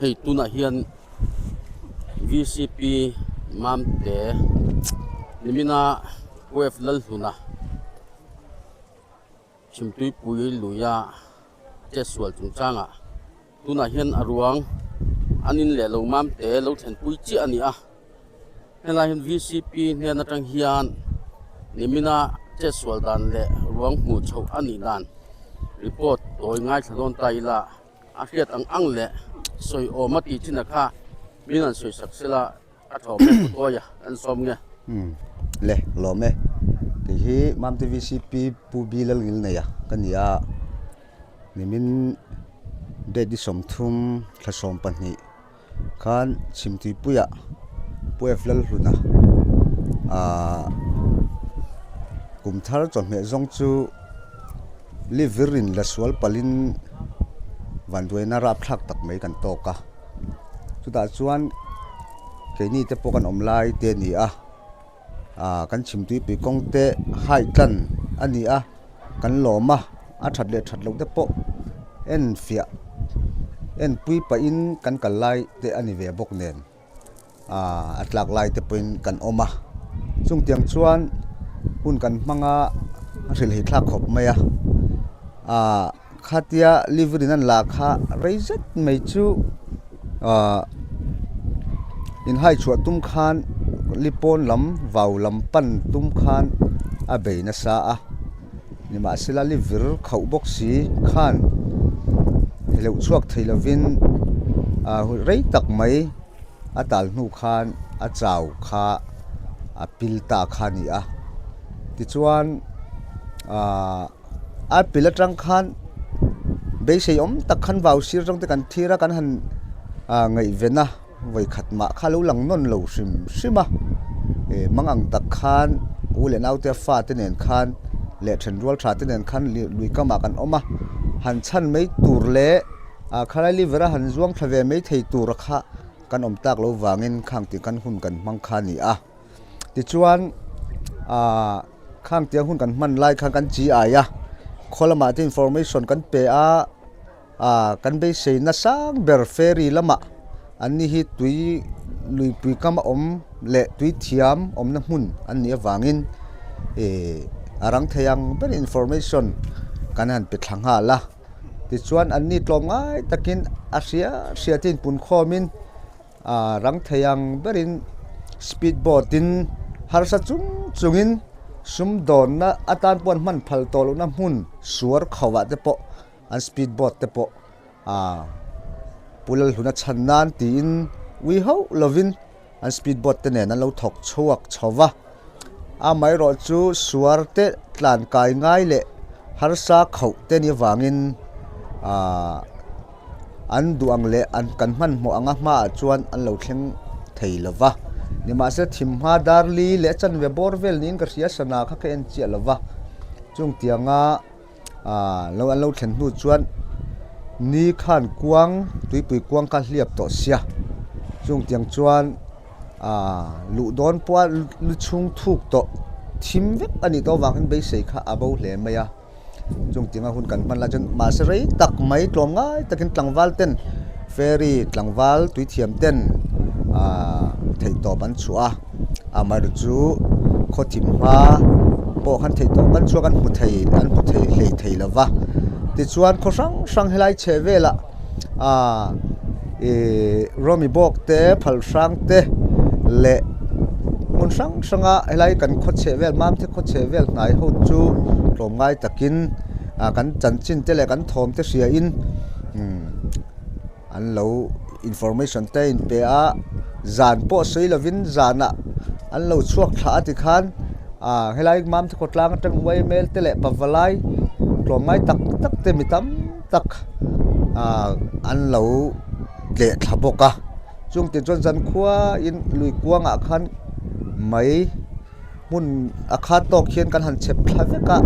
hei tuna hian VCP Mamte Nimina wef lal huna chimtui pui luya chesual chungchanga tuna hian aruang anin le lo Mamte lo thlen pui chi ani a hela hian VCP hnen atang hian Nimina chesual dan le ruang hmuh chho ani dan report toy ngai thlon taila a hriat ang le soi omati chinakha minan soi saksela a thom toya an som nge le lome ke hi Mamte VCP pubilal ngil neya kania nimin dedi somthum thlasom panni khan chimti puya pueflal hluna kumthar chome zong chu liverin laswal palin vanduena rap thak tak mai kan toka chuta chuan keini te pokan omlai te ni kan chimtui pi kongte hai tlan ani kan loma a thatle thatlo te po en fia en pui pa in kan kalai te ani ve bok nen atlak lai te poin kan oma chung tiang chuan hun kan manga ril hi thlak khop maya khatia liverin an la kha reizat mai chu in hai chua tum khan lipon lam vau lam pan tum khan a beina sa nima sila liver khau box si khan heleu chuak theilovin rei tak mai atal nu khan a chaw kha a pilta khani ti chuan a pilatang khan be sei om tak khan vau sir jong te kan thira kan han ngai vena voi khatma khalo lang non lo shima mangang tak khan ule naute fa te nen khan le then rual tha te nen khan lui kama kan oma han chan mai tur le khala livera han zuang thave mai thei tur kha kan om tak lo wangin khang ti kan hun kan mang kha ni ti chuan khang tiang hun kan man lai khan kan chi aya kholama te information kan pe kan be sei na sang ber ferry lama anni hi tui lui pui kama om le tui thiam om na mun anni awangin arang theyang ber information kanan pe thlanga la ti chuan anni tlom ngai takin asia tin pun khomin rang theyang berin speedboat in harsa chungin sum don na atan pon man phal tol na mun suar khawa te po an speedboat te po pulal huna channan tin wi ho lovin an speedboat te nen an lo thok chuak chowa mai ro chu suar te tlan kai ngai le harsa khau te ni wangin an duang le an kan man mo anga ma chuan an lo thleng theilova nima se thimha darli le chan ve borvel nin ka ria sana kha ke en chi lova chung tianga lo an lo thlen nu chuan ni khan kuang tuipui kuang ka hliap to sia chung tiang chuan lu don pwa lu chung thuk to thim vek ani to wangin be sei kha abo hle maya chung tianga hun kan man la chen ma se rei tak mai tlom ngai takin tlangwal ten ferry tlangwal tui thiam ten thei to ban chua amar chu khothim ma po khan thei to ban chua kan mu thei hlei thei lova ti chuan kho sang helai chevela romi bok te phal sang te le mun sanga helai kan kho chevel mam te kho chevel ngai ho chu tlom ngai takin kan chanchin te le kan thom te sia in an lo information te in pe zan po sei lovin zana an lo chuak thla ti khan helai mam te kotlang tang wai mail te le pawalai tlomai tak te mitam tak an lo le thaboka chung ti chon zan khua in lui kuanga khan mai mun akha tok khian kan han chep thaveka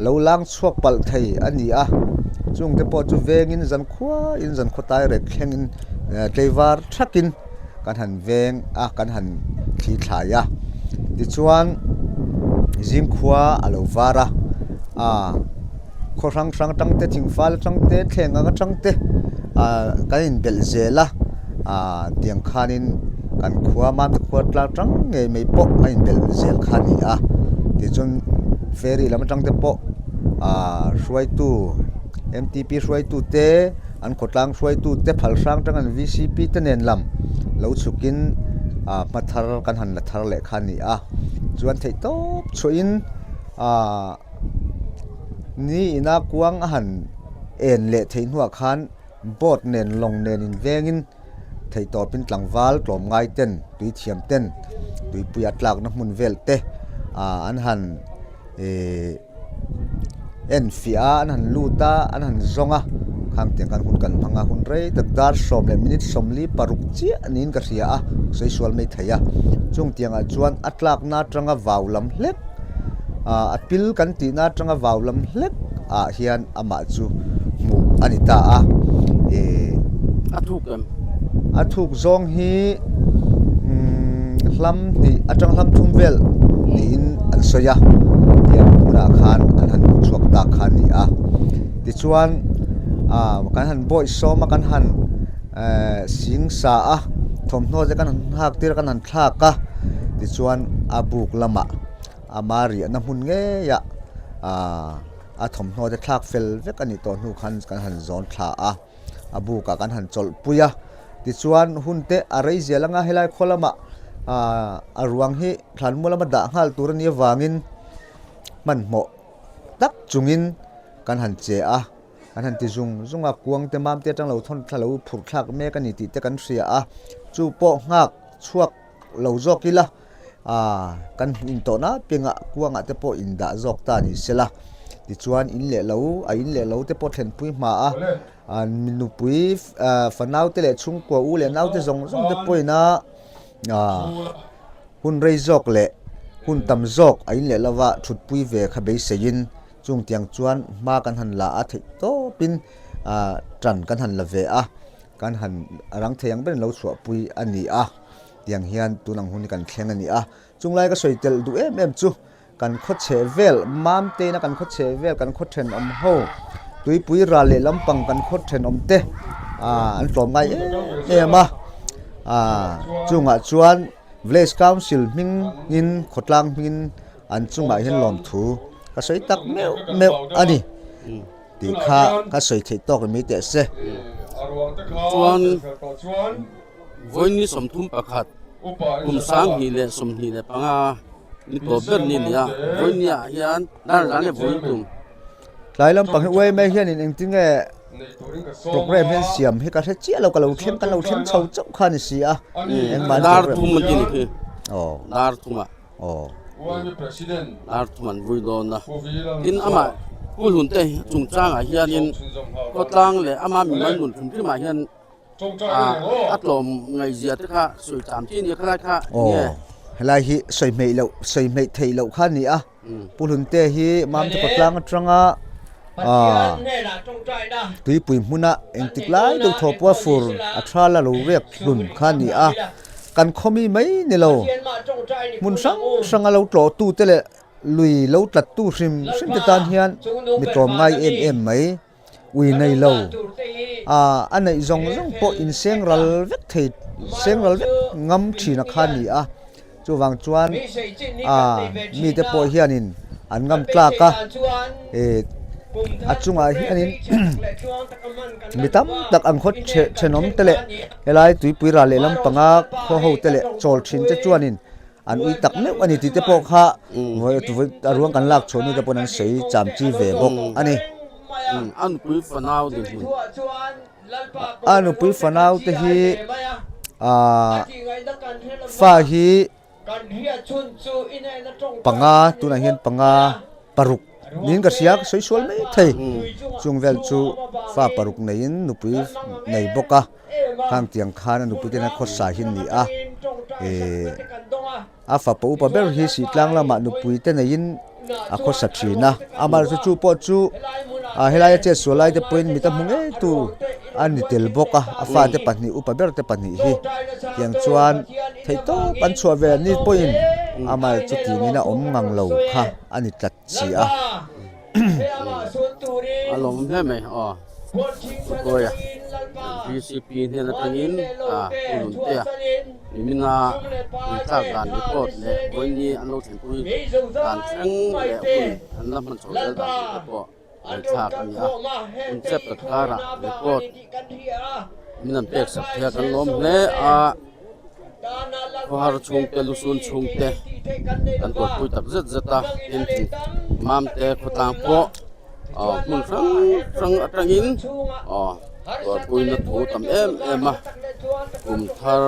lo lang chuak pal thei ani chung te po chu vengin zan khotai re thlengin tleivar thakin kan han veng kan han thi thlaya ti chuan jing khua alo vara kho rang tang te thingfal tang te thlenga tang te kan in bel zela tiang khanin kan khua mam te khua tla tang nge mei po in bel zel khani ti chun ferry lam tang te po ruai tu MTP ruai tu te an khotlang ruai tu te phal sang tang an VCP te nen lam lo chukin mathar kan han la thar le khani chuan thei top chuin ni ina kuang han en le thein huwa khan bot nen long nen in vengin thei to pin tlangwal tlom ngai ten tui thiam ten tui puya tlak na mun vel te an han en fia an han luta an han zonga khang tiang kan hun kan phanga hun rei tak dar som le minute som li paruk chi anin ka ria sei sual mei thaya chung tianga chuan atlak na tanga vaulam hlek apil kan ti na tanga vaulam hlek hian ama chu mu anita athuk zawng hi hlam ni atang hlam thum vel ni in an soya tiang huna khan an han chuak ta khan ni ti chuan kan han boy soma kan han sing sa thom hno je kan han hak tir kan han thak ti chuan abuk lama amari na mun nge ya thom hno je thak fel vek ani to nu khan kan han zon thla abuka kan han chol puya ti chuan hunte arei zelanga helai kholama aruang hi thlan mulama da ngal tur ni wangin man mo tak chungin kan han che kan han ti zunga kuang te mam te tang lo thon thalo phur thlak me kan ni ti te kan ria chu po ngak chuak lo zokila kan in to na pinga kuanga te po in da zok ta ni sela ti chuan in le lo te po thlen pui ma minu pui fanau te le chung ko u le nau te zong te poina hun rei zok le hun tam zok in le lawa thut pui ve kha be sein chung tiang chuan ma kan han la thei to pin tran kan han la ve kan han rang theyang ben lo chua pui ani tiang hian tunang hun kan thleng ani chung lai ka soitel du em chu kan kho che vel mam te na kan kho che vel kan kho then om ho tui pui ra le lampang kan kho then om te an tlom ngai ema chunga chuan village council ming in khotlang min an chunga hin lom thu ka soi tak meu ani ti kha ka soi thei tok mi te se chuan voin ni som thum pakhat sang hi le som hi le panga ni to ber ni nia voin nia hian dar le voin tum lai lampang we me hian in engting program hen siam he ka the chia lo ka lo thlem chho chau khan si eng man dar thum man ti ni khi dar thuma dar thuman vui don na in ama kul hun te chung chang hian in kotlang le ama mi man nun thum ma hian atlom ngai zia te kha sui cham ti ni kha ne helai hi soi mei thei lo khan ni pul hun te hi mam te kotlang atanga tui pui hmuna engtik lai do thopwa fur athala lo rek lun khan ni kan khomi mai ni lo mun sang lo tlo tu te le lui lo tlat tu sim te tan hian mi trom ngai em mai ui nei lo anei zong po in seng ral vek ngam thina khan ni chu wang chuan mi te po hianin an ngam tla ka achunga hianin mitam tak ang khot chenom tele elai tui pui ra le lampanga kho ho tele chol thin che chuanin an ui tak meu ani ti te po kha voi tu aruang kan lak chonu te pon an sei cham chi ve bok ani an pui fanau de anu pui fanau te hi fa hi panga tuna hian panga paruk nin ka siak soi sual mai thei chung vel chu fa paruk nein nupui nei boka khang tiang khan nupui te na kho sa hin ni fa po pa ber hi si tlang lama nupui te nein a kho sa thina amar chu po chu helai che solai te point mi ta munge tu ani tel boka afa te pani upa ber te pani hi yang chuan thei to pan chua ve ni point amal chu ti ni na om ngang lo kha ani tlat chi alom he me koya VCP hnen atangin unun te Nimina Tuitla dan report le Vawiin an lo thlen pui dan thleng le un an lam man chho del dan report le thak ani a un chep ta kara report minan pek sak thia kan lom hle a khar chung te lusun chung te kan ko pui tak zet zeta in Mamte khutang po mun rang atangin ko pui na thu tam em a kum thar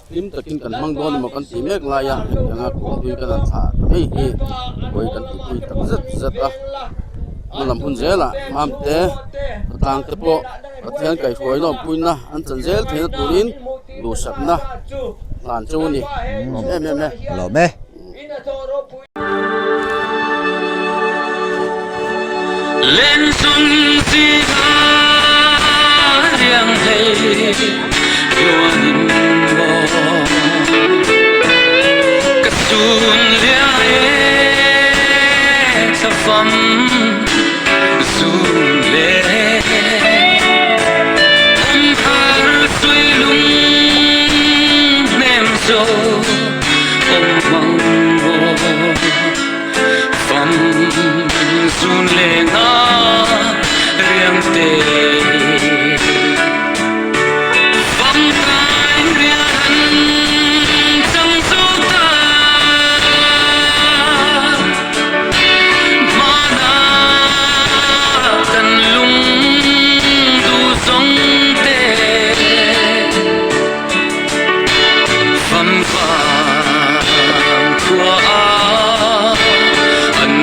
tim takin kan mang don ma kan ti mek la ya anga ko pui kan tha ei hi koi kan ti pui tak zet zeta malam hun zela Mamte khutang te po athian kai khoi lom pui na an chan zel thena turin lu sak na lan chu ni em lo me lên sung si tha riêng thầy yêu nhìn ngô cắt sun lia sa pham sun le âm har suy lung nem so om mang ngô pham sun le nga riêng tê pham tai riêng chẳng số ta mà na cần lung du sông tê pham phàm khua an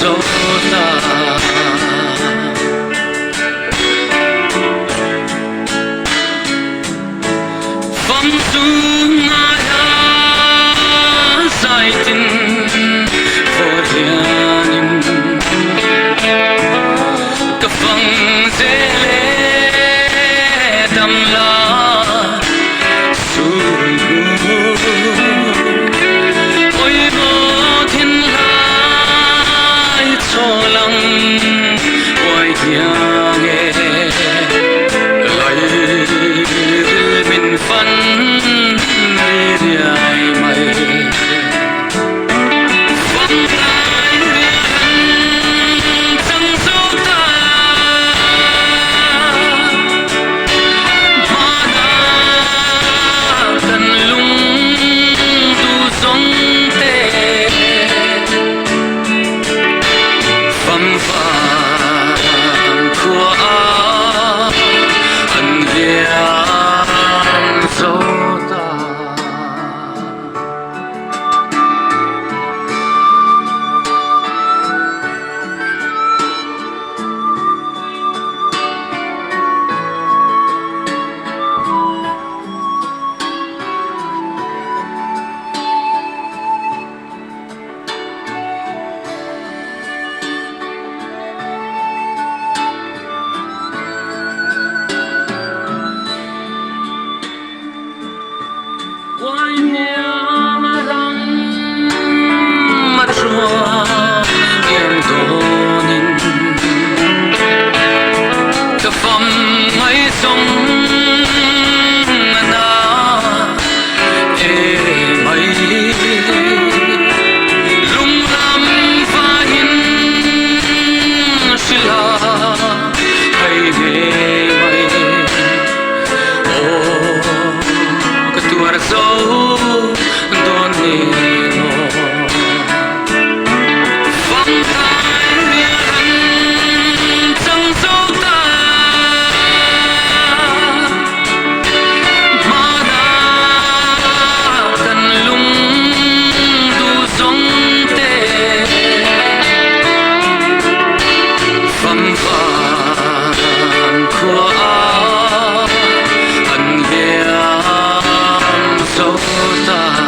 so ta pham su na ya sai tin for hianin ka phang zele dam la su oi mo thin lang oi hiang e lai min fan ni ai mai pham tai chẳng số ta mà na cần lung du sông tê pham phàm khua an liam so ta khua an liam so ta